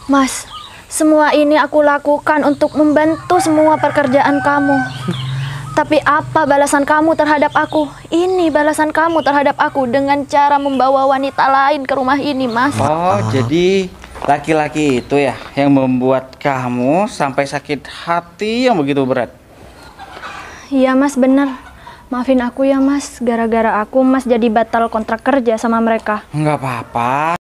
Mas, semua ini aku lakukan untuk membantu semua pekerjaan kamu. Tapi apa balasan kamu terhadap aku? Ini balasan kamu terhadap aku dengan cara membawa wanita lain ke rumah ini, Mas. Oh, jadi laki-laki itu ya yang membuat kamu sampai sakit hati yang begitu berat? Iya, Mas, bener. Maafin aku ya, Mas. Gara-gara aku, Mas jadi batal kontrak kerja sama mereka. Nggak apa-apa.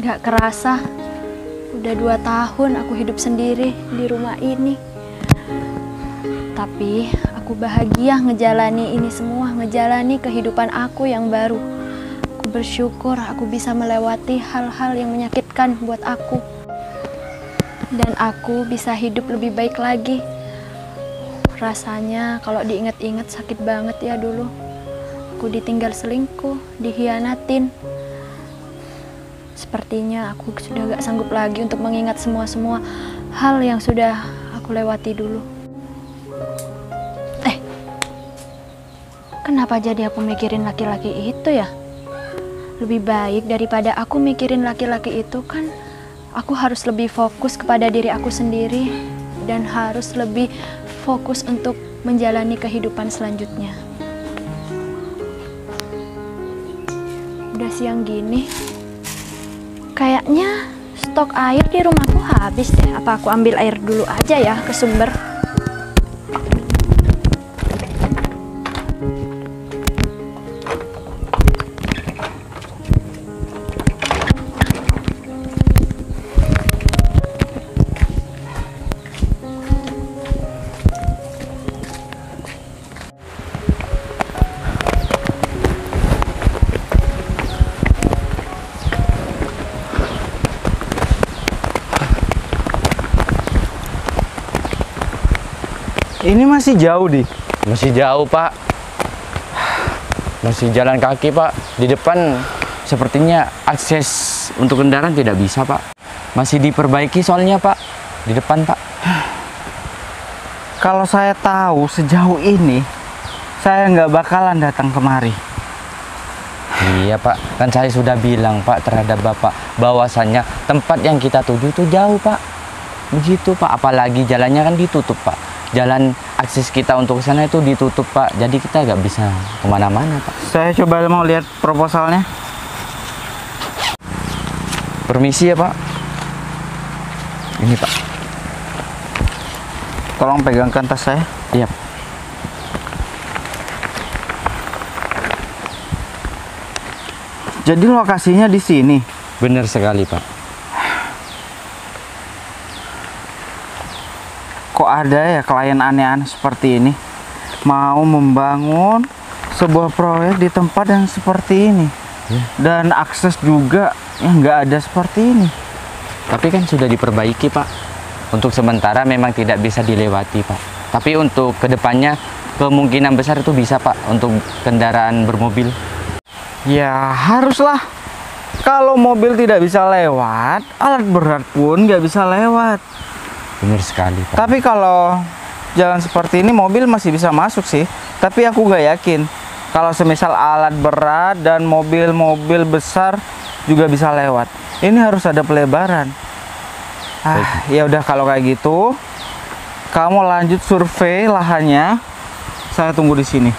Gak kerasa, udah 2 tahun aku hidup sendiri di rumah ini. Tapi aku bahagia ngejalani ini semua, ngejalani kehidupan aku yang baru. Aku bersyukur aku bisa melewati hal-hal yang menyakitkan buat aku. Dan aku bisa hidup lebih baik lagi. Rasanya kalau diingat-ingat sakit banget ya dulu. Aku ditinggal selingkuh, dikhianatin. Sepertinya aku sudah gak sanggup lagi untuk mengingat semua hal yang sudah aku lewati dulu. Kenapa jadi aku mikirin laki-laki itu ya? Lebih baik daripada aku mikirin laki-laki itu kan, aku harus lebih fokus kepada diri aku sendiri dan harus lebih fokus untuk menjalani kehidupan selanjutnya. Udah siang gini. Kayaknya stok air di rumahku habis deh. Apa aku ambil air dulu aja ya ke sumber? Ini masih jauh, Di. Masih jauh, Pak. Masih jalan kaki, Pak. Di depan sepertinya akses untuk kendaraan tidak bisa, Pak. Masih diperbaiki soalnya, Pak. Di depan, Pak. Kalau saya tahu sejauh ini, saya nggak bakalan datang kemari. Iya, Pak. Kan saya sudah bilang, Pak, terhadap Bapak bahwasannya tempat yang kita tuju itu jauh, Pak. Begitu, Pak. Apalagi jalannya kan ditutup, Pak. Jalan akses kita untuk ke sana itu ditutup, Pak. Jadi kita nggak bisa kemana-mana, Pak. Saya coba mau lihat proposalnya. Permisi ya, Pak. Ini, Pak. Tolong pegangkan tas saya. Iya. Jadi lokasinya di sini. Benar sekali, Pak. Kok ada ya klien aneh-aneh seperti ini? Mau membangun sebuah proyek di tempat yang seperti ini. Dan akses juga yang nggak ada seperti ini. Tapi kan sudah diperbaiki, Pak. Untuk sementara memang tidak bisa dilewati, Pak. Tapi untuk kedepannya kemungkinan besar itu bisa, Pak. Untuk kendaraan bermobil. Ya haruslah. Kalau mobil tidak bisa lewat, alat berat pun nggak bisa lewat. Benar sekali, Pak. Tapi kalau jalan seperti ini mobil masih bisa masuk sih. Tapi aku nggak yakin kalau semisal alat berat dan mobil-mobil besar juga bisa lewat. Ini harus ada pelebaran. Ya udah kalau kayak gitu, kamu lanjut survei lahannya. Saya tunggu di sini.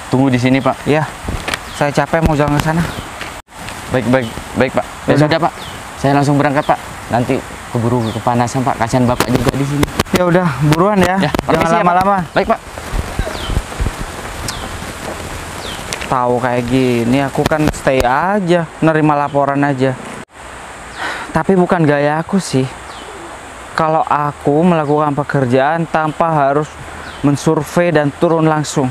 Tunggu di sini, Pak. Ya, saya capek mau jalan ke sana. Baik, Pak. Ya sudah, Pak. Saya langsung berangkat, Pak. Nanti keburu kepanasan Pak. Kasihan Bapak juga di sini. Ya udah, buruan ya. Ya, Jangan permisi ya, Pak. lama-lama. Baik Pak. Tahu kayak gini, aku kan stay aja, nerima laporan aja. Tapi bukan gaya aku sih. Kalau aku melakukan pekerjaan tanpa harus mensurvei dan turun langsung.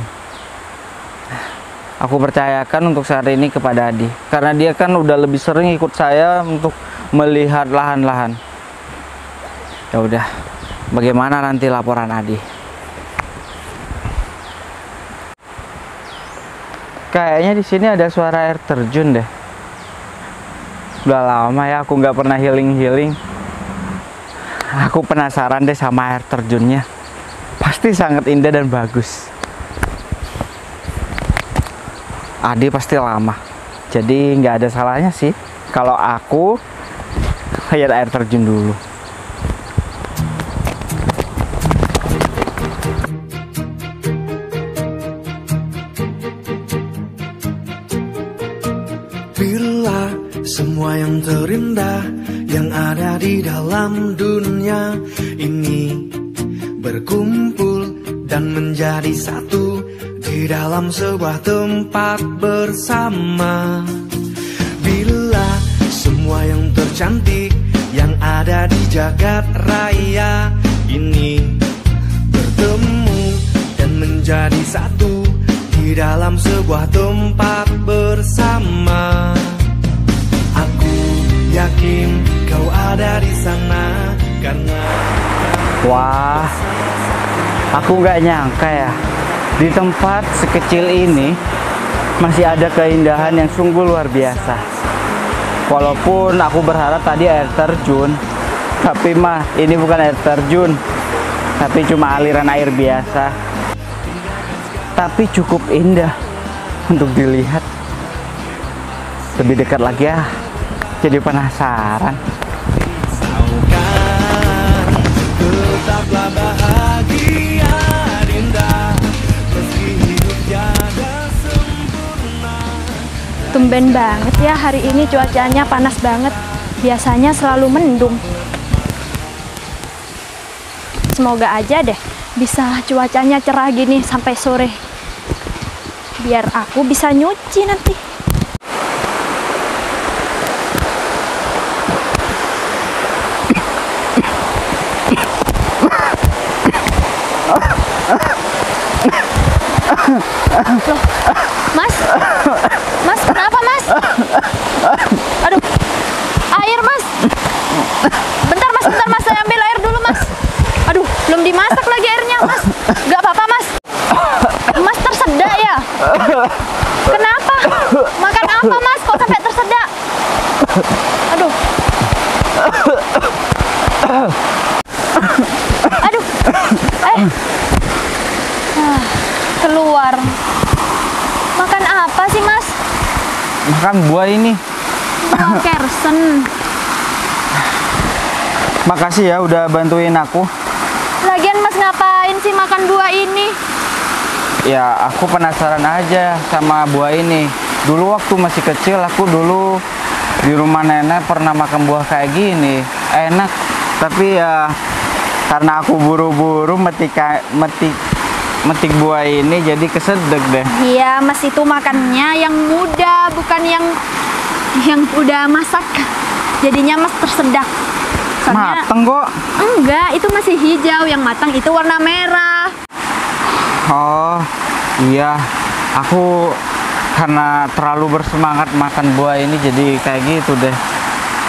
Aku percayakan untuk saat ini kepada Adi, karena dia kan udah lebih sering ikut saya untuk melihat lahan-lahan. Ya udah, bagaimana nanti laporan Adi? Kayaknya di sini ada suara air terjun deh. Udah lama ya aku nggak pernah healing. Aku penasaran deh sama air terjunnya. Pasti sangat indah dan bagus. Adi pasti lama, jadi nggak ada salahnya sih kalau aku lihat air terjun dulu. Bila semua yang terindah yang ada di dalam dunia ini berkumpul dan menjadi satu di dalam sebuah tempat bersama. Bila semua yang tercantik yang ada di jagat raya ini bertemu dan menjadi satu di dalam sebuah tempat bersama. Aku yakin kau ada di sana karena Wah, aku nggak nyangka ya, di tempat sekecil ini masih ada keindahan yang sungguh luar biasa. Walaupun aku berharap tadi air terjun, tapi mah ini bukan air terjun, tapi cuma aliran air biasa. Tapi cukup indah untuk dilihat. Lebih dekat lagi ya, jadi penasaran. tetaplah bahagia Dinda, meski hidup tiada sempurna. Tumben banget ya hari ini cuacanya panas banget. Biasanya selalu mendung. Semoga aja deh bisa cuacanya cerah gini sampai sore. Biar aku bisa nyuci nanti. Loh, Mas? Mas, kenapa Mas? Aduh, air Mas. Bentar Mas, saya ambil air dulu Mas. Aduh, belum dimasak lagi airnya Mas. Gak apa-apa Mas. Mas tersedak ya? Kenapa? Makan apa Mas? Kok sampai tersedak? Aduh. Aduh. Keluar. Makan apa sih Mas? Makan buah ini. Buah kersen. Makasih ya udah bantuin aku. Lagian Mas ngapain sih makan buah ini? Ya, aku penasaran aja sama buah ini. Dulu waktu masih kecil, aku dulu di rumah nenek pernah makan buah kayak gini. Enak, tapi ya karena aku buru-buru metik buah ini jadi kesedek deh. Iya, Mas itu makannya yang muda, bukan yang udah masak. Jadinya Mas tersedak. Soalnya, Mateng kok. enggak, itu masih hijau. Yang matang itu warna merah. Oh, iya. Aku karena terlalu bersemangat makan buah ini jadi kayak gitu deh.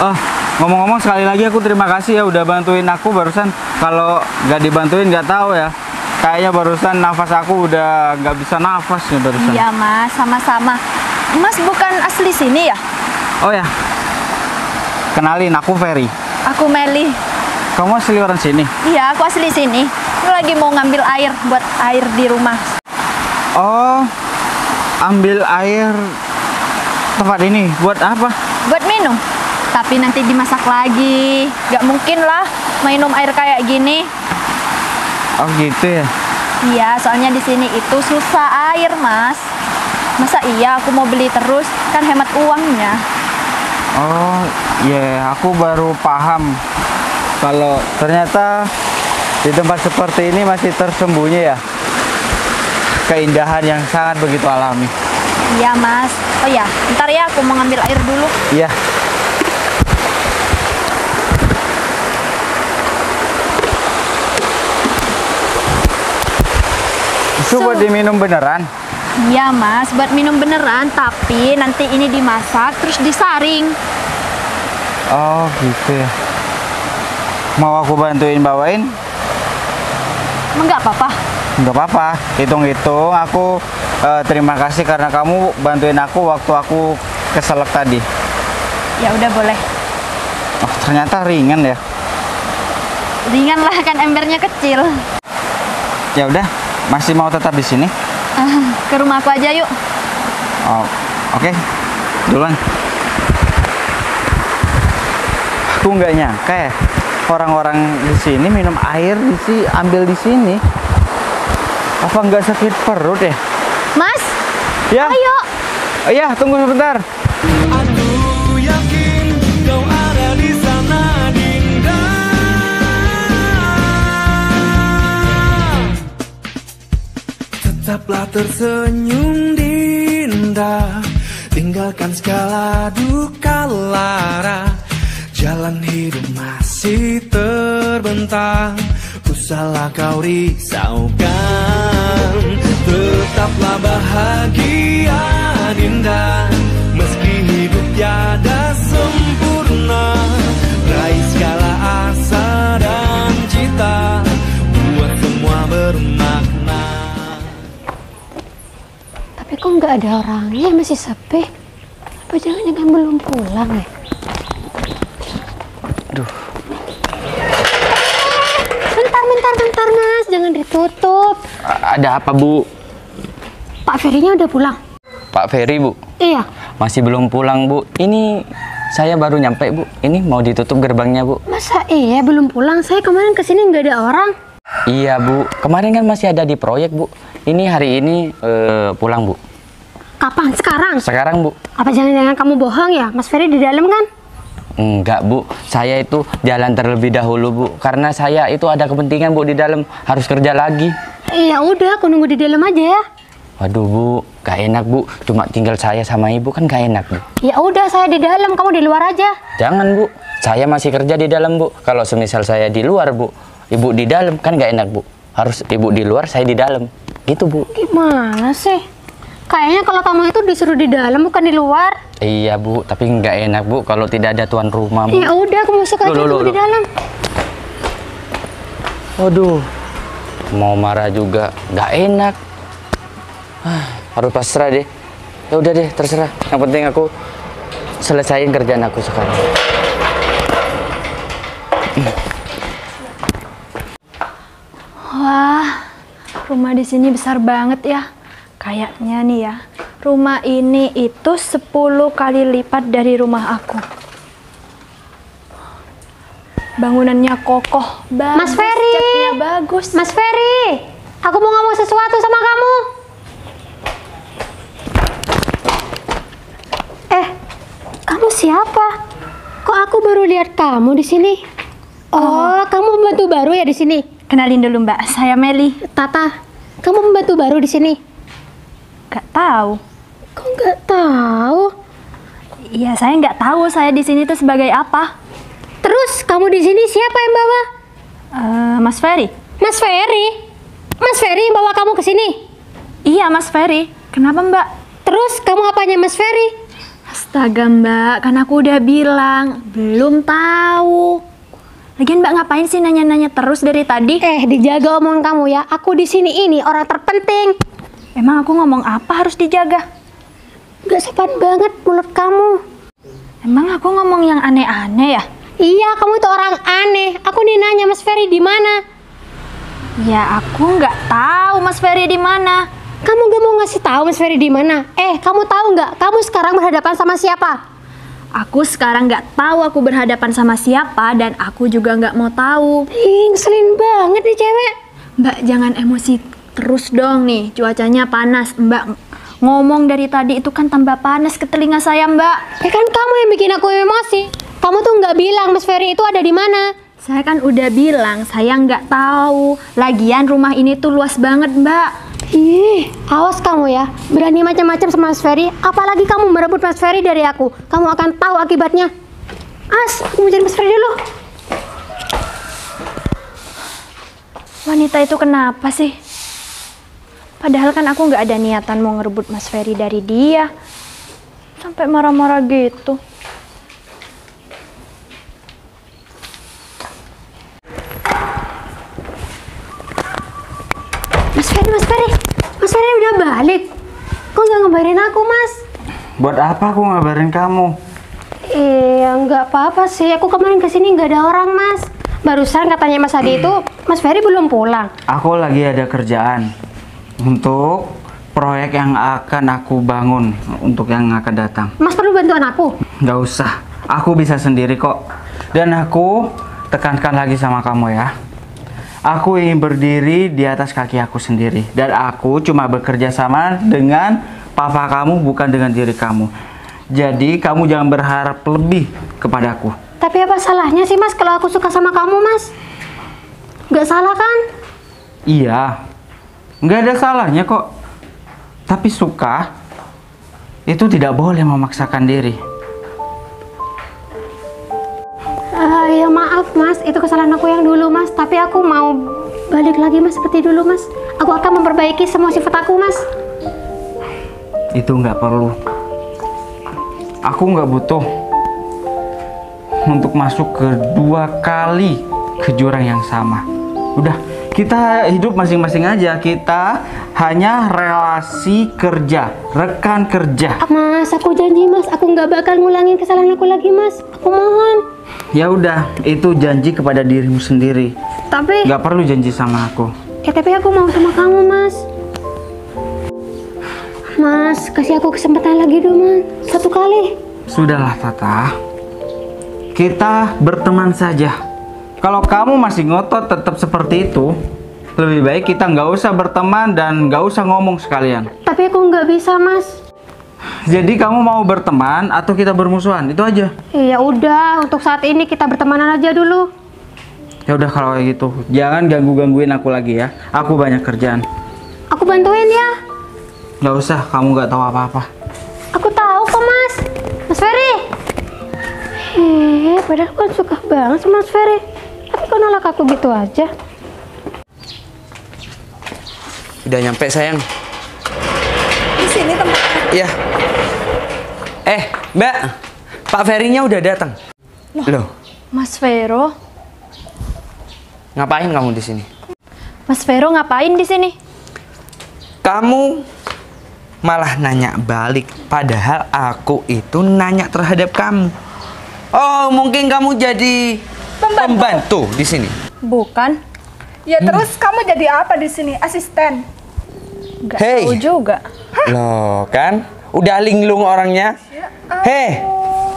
Oh, ngomong-ngomong sekali lagi aku terima kasih ya udah bantuin aku barusan. Kalau nggak dibantuin nggak tahu ya. Kayaknya barusan nafas aku udah nggak bisa nafas nih barusan. Iya Mas, sama-sama. Mas bukan asli sini ya? Oh ya, kenalin aku Ferry. Aku Meli. Kamu asli orang sini? Iya, aku asli sini. Ini lagi mau ngambil air buat air di rumah. Oh, ambil air tempat ini buat apa? Buat minum. Tapi nanti dimasak lagi. Gak mungkin lah minum air kayak gini. Oh gitu ya. Iya, soalnya di sini itu susah air, Mas. Masa iya aku mau beli terus? Kan hemat uangnya. Oh, ya aku baru paham kalau ternyata di tempat seperti ini masih tersembunyi ya keindahan yang sangat begitu alami. Iya Mas. Oh ya, ntar ya aku mau ngambil air dulu. Iya. Itu buat diminum beneran? Iya Mas, buat minum beneran, tapi nanti ini dimasak terus disaring. Oh gitu ya. Mau aku bantuin bawain? Enggak apa-apa. Nggak apa-apa, hitung-hitung aku terima kasih karena kamu bantuin aku waktu aku keselak tadi. Ya udah boleh. Oh, ternyata ringan ya. Ringan lah, kan embernya kecil. Ya udah, masih mau tetap di sini? Ke rumah aku aja yuk. Oh, oke. Duluan. Aku nggak nyangka ya orang-orang di sini minum air ambil di sini. Apa nggak sakit perut ya? Mas, Ya. ayo. Oh iya, tunggu sebentar. Aku yakin kau ada di sana, Dinda. Tetaplah tersenyum, Dinda. Tinggalkan segala duka lara. Jalan hidup masih terbentang. Usahlah kau risaukan. Tetaplah bahagia, Dinda. Meski hidup tiada sempurna. Raih segala asa dan cita. Buat semua bermakna. Tapi kok nggak ada orangnya, masih sepi. Apa jangan-jangan belum pulang ya? Aduh. Bentar Mas, jangan ditutup. Ada apa Bu? Pak Ferry-nya udah pulang? Pak Ferry Bu? Iya. Masih belum pulang Bu. Ini saya baru nyampe Bu. Ini mau ditutup gerbangnya Bu. Masa iya belum pulang? Saya kemarin kesini nggak ada orang. Iya Bu. Kemarin kan masih ada di proyek Bu. Ini hari ini pulang Bu. Kapan? Sekarang? Sekarang Bu. Apa jangan-jangan kamu bohong ya? Mas Ferry di dalam kan? Enggak Bu. Saya itu jalan terlebih dahulu Bu. Karena saya itu ada kepentingan Bu di dalam. Harus kerja lagi. Iya udah, aku nunggu di dalam aja ya. Waduh Bu, gak enak Bu. Cuma tinggal saya sama Ibu kan gak enak Bu. Ya udah, saya di dalam, kamu di luar aja. Jangan Bu. Saya masih kerja di dalam Bu. Kalau semisal saya di luar Bu, Ibu di dalam kan gak enak Bu. Harus Ibu di luar, saya di dalam. Gitu Bu. Gimana sih? Kayaknya kalau kamu itu disuruh di dalam bukan di luar. Iya Bu, tapi nggak enak Bu kalau tidak ada tuan rumah Bu. Ya udah, aku masuk aja dulu di dalam. Waduh, mau marah juga nggak enak. Harus pasrah deh. Ya udah deh, terserah. Yang penting aku selesaiin kerjaan aku sekarang. Wah, rumah di sini besar banget ya. Kayaknya nih ya, rumah ini itu 10 kali lipat dari rumah aku. Bangunannya kokoh, bagus, Mas Ferry! catnya bagus. Mas Ferry, aku mau ngomong sesuatu sama kamu. Kamu siapa? Kok aku baru lihat kamu di sini? Oh, kamu pembantu baru ya di sini? Kenalin dulu Mbak, saya Meli. Tata, kamu pembantu baru di sini? Gak tahu. Kok nggak tahu? Iya, saya nggak tahu saya di sini tuh sebagai apa. Terus kamu di sini siapa yang bawa? Mas Ferry. Mas Ferry? Mas Ferry yang bawa kamu ke sini? Iya, Mas Ferry. Kenapa Mbak? Terus kamu apanya Mas Ferry? Astaga Mbak, kan aku udah bilang belum tahu. Lagian Mbak ngapain sih nanya-nanya terus dari tadi? Dijaga omongan kamu ya. Aku di sini ini orang terpenting. Emang aku ngomong apa harus dijaga? Gak sopan banget mulut kamu. Emang aku ngomong yang aneh-aneh ya? Iya, kamu itu orang aneh. Aku nih nanya Mas Ferry di mana? Ya aku nggak tahu Mas Ferry di mana. Kamu gak mau ngasih tahu Mas Ferry di mana? Kamu tahu nggak? Kamu sekarang berhadapan sama siapa? Aku sekarang nggak tahu aku berhadapan sama siapa dan aku juga nggak mau tahu. Ngeselin banget nih cewek. Mbak jangan emosi terus dong nih. Cuacanya panas. Mbak ngomong dari tadi itu kan tambah panas ke telinga saya Mbak. Kan kamu yang bikin aku emosi. Kamu tuh nggak bilang Mas Ferry itu ada di mana. Saya kan udah bilang saya nggak tahu. Lagian rumah ini tuh luas banget, Mbak. Ih, awas kamu ya. Berani macam-macam sama Mas Ferry. Apalagi kamu merebut Mas Ferry dari aku. Kamu akan tahu akibatnya. Aku mau cari Mas Ferry dulu. Wanita itu kenapa sih? Padahal kan aku nggak ada niatan mau ngerebut Mas Ferry dari dia. Sampai marah-marah gitu. Mas Ferry udah balik. Kok nggak ngabarin aku, Mas? Buat apa aku ngabarin kamu? Nggak apa-apa sih. Aku kemarin kesini nggak ada orang, Mas. Barusan katanya Mas Adi itu, Mas Ferry belum pulang. Aku lagi ada kerjaan untuk proyek yang akan aku bangun untuk yang akan datang. Mas perlu bantuan aku? Nggak usah, aku bisa sendiri kok. Dan aku tekankan lagi sama kamu ya. Aku ingin berdiri di atas kaki aku sendiri. Dan aku cuma bekerja sama dengan papa kamu, bukan dengan diri kamu. Jadi kamu jangan berharap lebih kepadaku. Tapi apa salahnya sih, Mas, kalau aku suka sama kamu, Mas? Nggak salah kan? Iya, nggak ada salahnya kok. Tapi suka itu tidak boleh memaksakan diri. Ya maaf, Mas, itu kesalahan aku yang dulu, Mas. Tapi aku mau balik lagi, Mas, seperti dulu, Mas. Aku akan memperbaiki semua sifat aku, Mas. Itu nggak perlu. Aku nggak butuh untuk masuk kedua kali ke jurang yang sama. Udah, kita hidup masing-masing aja. Kita hanya relasi kerja, rekan kerja. Mas, aku janji, Mas, aku nggak bakal ngulangin kesalahan aku lagi, Mas. Aku mohon. Ya udah, itu janji kepada dirimu sendiri. Tapi Nggak perlu janji sama aku. tapi aku mau sama kamu, Mas. Mas, kasih aku kesempatan lagi dong, Mas. Satu kali. Sudahlah, Tata. Kita berteman saja. Kalau kamu masih ngotot tetap seperti itu, lebih baik kita nggak usah berteman dan nggak usah ngomong sekalian. Tapi aku nggak bisa, Mas. Jadi kamu mau berteman atau kita bermusuhan? Itu aja. Ya udah, untuk saat ini kita bertemanan aja dulu. Ya udah kalau kayak gitu, jangan gangguin aku lagi ya. Aku banyak kerjaan. Aku bantuin ya. Nggak usah, kamu nggak tahu apa-apa. Aku tahu kok, Mas. Mas Ferry. Padahal aku kan suka banget sama Mas Ferry. Tapi kok nolak aku gitu aja? Udah nyampe, sayang. Di sini tempatnya. Iya. Mbak, Pak Ferry-nya udah datang. Loh, Mas Vero, ngapain kamu di sini? Mas Vero ngapain di sini? Kamu malah nanya balik, padahal aku itu nanya terhadap kamu. Oh, mungkin kamu jadi pembantu di sini. Bukan, Ya terus kamu jadi apa di sini? Asisten? nggak Hey. tahu juga. Loh, kan? Udah linglung orangnya. Hei,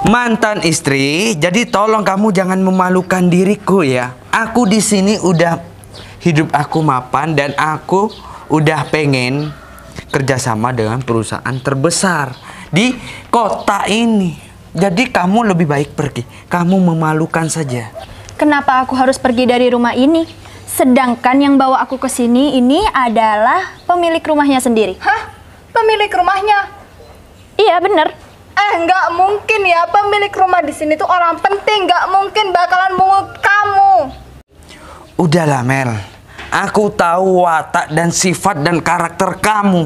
mantan istri, jadi tolong kamu jangan memalukan diriku ya. Aku di sini udah hidup aku mapan dan aku udah pengen kerjasama dengan perusahaan terbesar di kota ini. Jadi kamu lebih baik pergi. Kamu memalukan saja. Kenapa aku harus pergi dari rumah ini? Sedangkan yang bawa aku ke sini ini adalah pemilik rumahnya sendiri. Hah? Pemilik rumahnya? Iya bener. Nggak mungkin ya, pemilik rumah di sini tuh orang penting, nggak mungkin bakalan mungut kamu. Udahlah Mel, aku tahu watak dan sifat dan karakter kamu.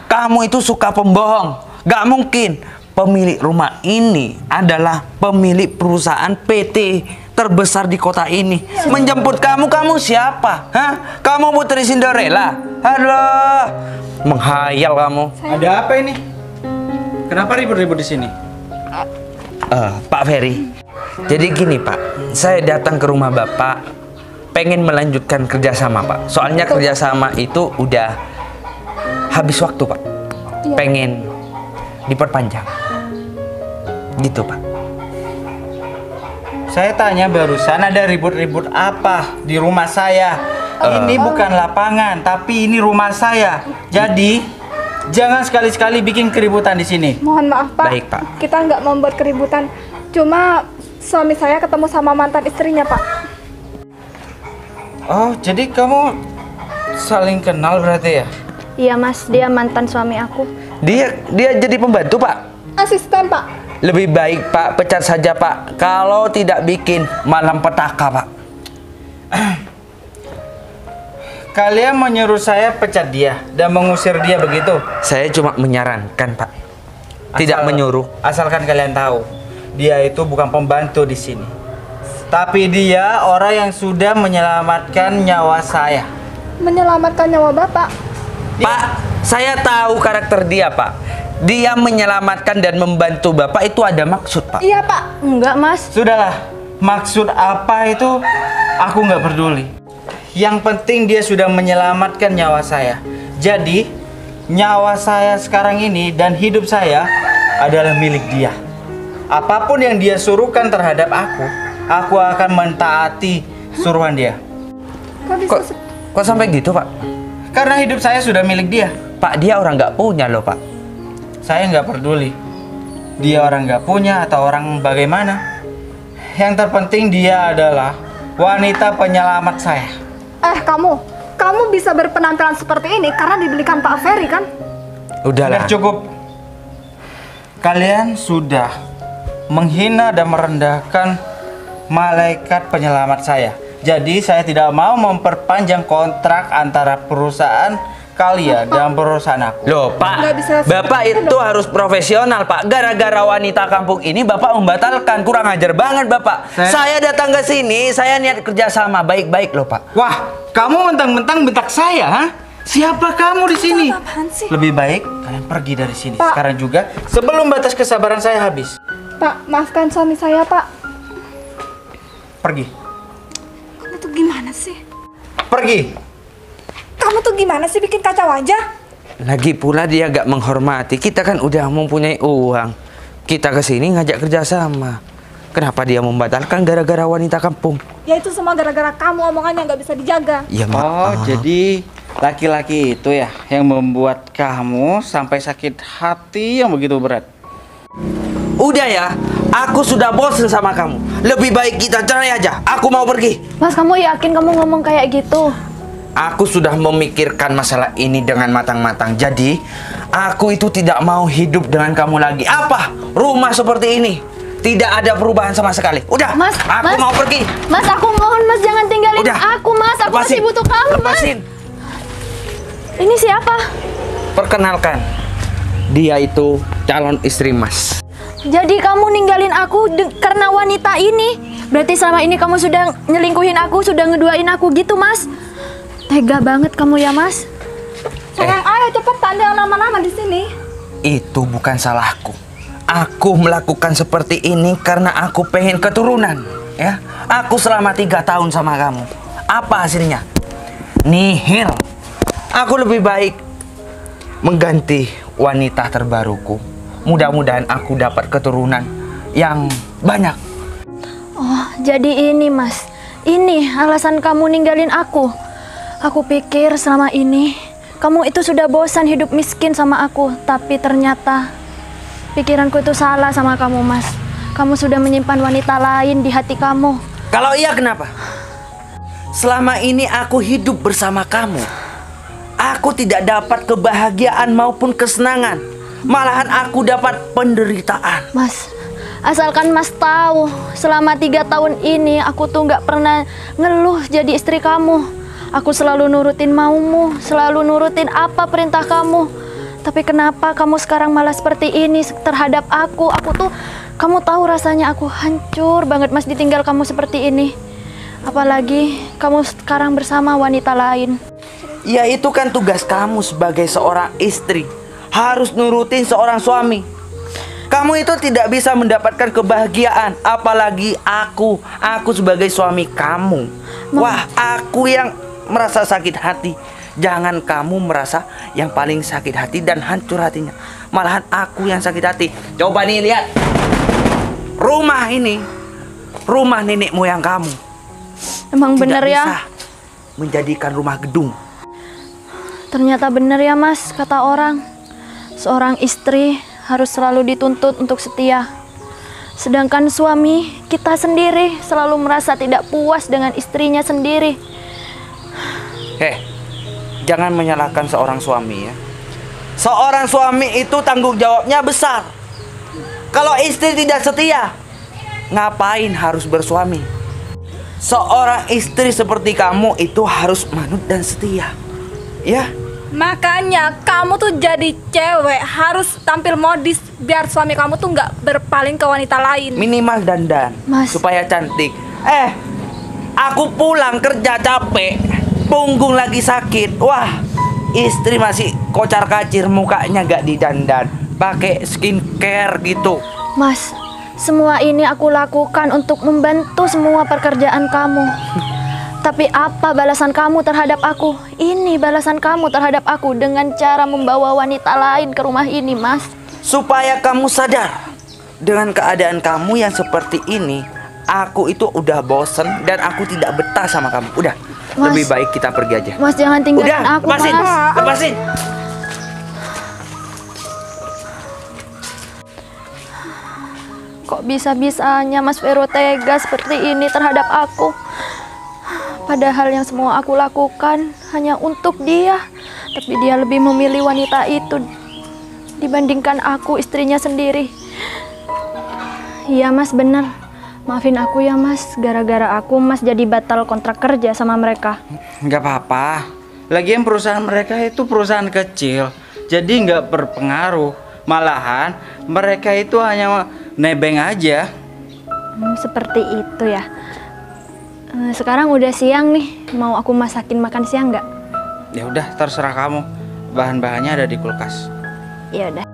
Kamu itu suka pembohong. Gak mungkin. Pemilik rumah ini adalah pemilik perusahaan PT terbesar di kota ini. Menjemput kamu, kamu siapa? Hah? Kamu putri Cinderella? Aduh, menghayal kamu. Ada apa ini? Kenapa ribut-ribut di sini? Pak Ferry, jadi gini Pak, saya datang ke rumah Bapak pengen melanjutkan kerjasama Pak. Soalnya kerjasama itu udah habis waktu Pak. Pengen diperpanjang. Gitu Pak. Saya tanya barusan ada ribut-ribut apa di rumah saya. Ini bukan lapangan, tapi ini rumah saya. Jadi jangan sekali-sekali bikin keributan di sini. Mohon maaf Pak. Baik, Pak. Kita nggak membuat keributan. Cuma suami saya ketemu sama mantan istrinya Pak. Oh, jadi kamu saling kenal berarti ya? Iya mas, dia mantan suami aku. Dia jadi pembantu, Pak. Asisten, Pak. Lebih baik Pak pecat saja, Pak. Kalau tidak bikin malam petaka, Pak. Kalian menyuruh saya pecat dia dan mengusir dia begitu? Saya cuma menyarankan, Pak. Tidak menyuruh. Asalkan kalian tahu, dia itu bukan pembantu di sini. Tapi dia orang yang sudah menyelamatkan nyawa saya. Menyelamatkan nyawa Bapak. Pak, saya tahu karakter dia, Pak. Dia menyelamatkan dan membantu Bapak itu ada maksud, Pak. Iya, Pak. Enggak mas. Sudahlah, maksud apa itu aku nggak peduli. Yang penting dia sudah menyelamatkan nyawa saya. Jadi, nyawa saya sekarang ini dan hidup saya adalah milik dia. Apapun yang dia suruhkan terhadap aku akan mentaati suruhan dia. Kok sampai gitu, Pak? Karena hidup saya sudah milik dia. Pak, dia orang nggak punya loh, Pak. Saya nggak peduli dia orang nggak punya atau orang bagaimana. Yang terpenting dia adalah wanita penyelamat saya. Kamu bisa berpenampilan seperti ini karena dibelikan Pak Ferry kan? Udahlah. Sudah cukup. Kalian sudah menghina dan merendahkan malaikat penyelamat saya. Jadi saya tidak mau memperpanjang kontrak antara perusahaan kalian dan perusahaan aku. Loh, Pak, Nggak bisa Bapak seperti itu harus profesional, Pak. Gara-gara wanita kampung ini Bapak membatalkan. Kurang ajar banget, Bapak. Saya datang ke sini, saya niat kerjasama baik-baik loh, Pak. Wah, kamu mentang-mentang bentak saya, ha? Siapa kamu di sini? Apaan sih? Lebih baik kalian pergi dari sini Pak. sekarang juga sebelum batas kesabaran saya habis. Pak, maafkan suami saya, Pak. Pergi. Kamu tuh gimana sih? Pergi. Kamu tuh gimana sih bikin kacau aja? Lagi pula dia gak menghormati. Kita kan udah mempunyai uang. Kita kesini ngajak kerjasama. Kenapa dia membatalkan gara-gara wanita kampung? Ya itu semua gara-gara kamu, omongannya nggak bisa dijaga. Ya Oh, maaf. jadi laki-laki itu ya yang membuat kamu sampai sakit hati yang begitu berat. Udah ya, aku sudah bosan sama kamu. Lebih baik kita cerai aja. Aku mau pergi. Mas, kamu yakin kamu ngomong kayak gitu? Aku sudah memikirkan masalah ini dengan matang-matang. Jadi, aku itu tidak mau hidup dengan kamu lagi. Apa? Rumah seperti ini. Tidak ada perubahan sama sekali. Udah, Mas, aku Mas. mau pergi. Mas, aku mohon Mas jangan tinggalin Udah. aku, Mas. Aku Lepasin. masih butuh kamu, Mas. Lepasin. Ini siapa? Perkenalkan, dia itu calon istri Mas. Jadi kamu ninggalin aku karena wanita ini? Berarti selama ini kamu sudah nyelingkuhin aku, sudah ngeduain aku gitu, Mas? Tega banget kamu ya, Mas. Sayang, ayo cepetan, jangan lama-lama di sini. Itu bukan salahku. Aku melakukan seperti ini karena aku pengen keturunan. Ya, aku selama 3 tahun sama kamu. Apa hasilnya? Nihil. Aku lebih baik mengganti wanita terbaruku. Mudah-mudahan aku dapat keturunan yang banyak. Oh, jadi ini, Mas. Ini alasan kamu ninggalin aku. Aku pikir selama ini kamu itu sudah bosan hidup miskin sama aku, tapi ternyata pikiranku itu salah sama kamu, Mas. Kamu sudah menyimpan wanita lain di hati kamu. Kalau iya kenapa? Selama ini aku hidup bersama kamu. Aku tidak dapat kebahagiaan maupun kesenangan. Malahan aku dapat penderitaan. Mas, asalkan Mas tahu, selama 3 tahun ini aku tuh nggak pernah ngeluh jadi istri kamu. Aku selalu nurutin maumu, selalu nurutin apa perintah kamu. Tapi kenapa kamu sekarang malah seperti ini terhadap aku? Kamu tahu rasanya aku hancur banget, Mas, ditinggal kamu seperti ini. Apalagi kamu sekarang bersama wanita lain. Ya itu kan tugas kamu sebagai seorang istri. Harus nurutin seorang suami. Kamu itu tidak bisa mendapatkan kebahagiaan. Apalagi aku sebagai suami kamu. Wah, aku yang merasa sakit hati. Jangan kamu merasa yang paling sakit hati dan hancur hatinya. Malahan aku yang sakit hati. Coba nih lihat. Rumah ini, rumah nenek moyang kamu. Emang Tidak bener ya? bisa menjadikan rumah gedung. Ternyata bener ya, Mas, kata orang. Seorang istri harus selalu dituntut untuk setia. Sedangkan suami kita sendiri selalu merasa tidak puas dengan istrinya sendiri. Jangan menyalahkan seorang suami ya. Seorang suami itu tanggung jawabnya besar. Kalau istri tidak setia, ngapain harus bersuami? Seorang istri seperti kamu itu harus manut dan setia. Ya. Makanya kamu tuh jadi cewek harus tampil modis biar suami kamu tuh nggak berpaling ke wanita lain. Minimal dandan Mas. supaya cantik. Aku pulang kerja capek, punggung lagi sakit. Wah, istri masih kocar-kacir, mukanya gak didandan, pakai skincare gitu. Mas, semua ini aku lakukan untuk membantu semua pekerjaan kamu. Tapi apa balasan kamu terhadap aku? Ini balasan kamu terhadap aku dengan cara membawa wanita lain ke rumah ini, Mas. Supaya kamu sadar dengan keadaan kamu yang seperti ini, aku itu udah bosen dan aku tidak betah sama kamu. Udah, Mas. lebih baik kita pergi aja. Mas, jangan tinggalin Udah, aku, lepasin, Mas. lepasin. Kok bisa-bisanya Mas Vero tega seperti ini terhadap aku? Padahal yang semua aku lakukan hanya untuk dia. Tapi dia lebih memilih wanita itu dibandingkan aku, istrinya sendiri. Iya Mas, benar. Maafin aku ya Mas, gara-gara aku Mas jadi batal kontrak kerja sama mereka. Nggak apa-apa. Lagian perusahaan mereka itu perusahaan kecil, jadi nggak berpengaruh. Malahan mereka itu hanya nebeng aja. Seperti itu ya. Sekarang udah siang nih, mau aku masakin makan siang nggak? Ya udah, terserah kamu. Bahan-bahannya ada di kulkas. Ya udah.